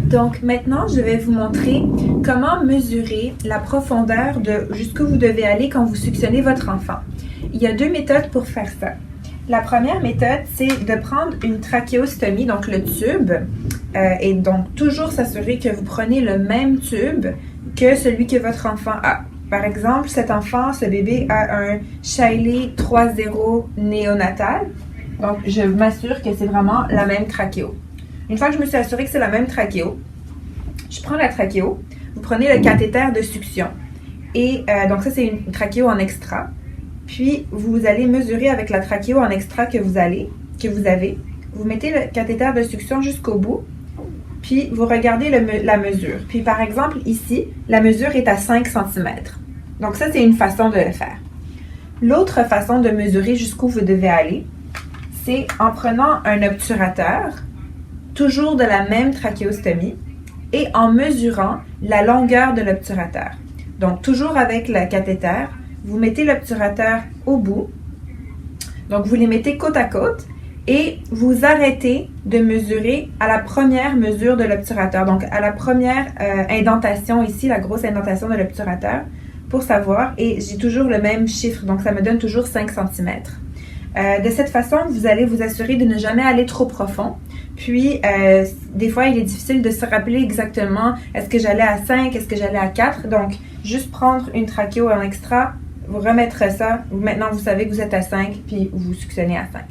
Donc maintenant, je vais vous montrer comment mesurer la profondeur de jusqu'où vous devez aller quand vous suctionnez votre enfant. Il y a deux méthodes pour faire ça. La première méthode, c'est de prendre une trachéostomie, donc le tube, et donc toujours s'assurer que vous prenez le même tube que celui que votre enfant a. Par exemple, cet enfant, ce bébé a un Shiley 3.0 néonatal, donc je m'assure que c'est vraiment la même trachéo. Une fois que je me suis assurée que c'est la même trachéo, je prends la trachéo, vous prenez le cathéter de succion, et donc ça c'est une trachéo en extra. Puis, vous allez mesurer avec la trachéo en extra que vous avez. Vous mettez le cathéter de succion jusqu'au bout, puis vous regardez la mesure. Puis, par exemple, ici, la mesure est à 5 cm. Donc, ça, c'est une façon de le faire. L'autre façon de mesurer jusqu'où vous devez aller, c'est en prenant un obturateur, toujours de la même trachéostomie, et en mesurant la longueur de l'obturateur. Donc, toujours avec le cathéter, vous mettez l'obturateur au bout, donc vous les mettez côte à côte et vous arrêtez de mesurer à la première mesure de l'obturateur, donc à la première indentation ici, la grosse indentation de l'obturateur pour savoir, et j'ai toujours le même chiffre, donc ça me donne toujours 5 cm. De cette façon, vous allez vous assurer de ne jamais aller trop profond. Puis, des fois, il est difficile de se rappeler exactement est-ce que j'allais à 5, est-ce que j'allais à 4. Donc, juste prendre une trachéo en extra, vous remettre ça. Maintenant, vous savez que vous êtes à 5, puis vous suctionnez à 5.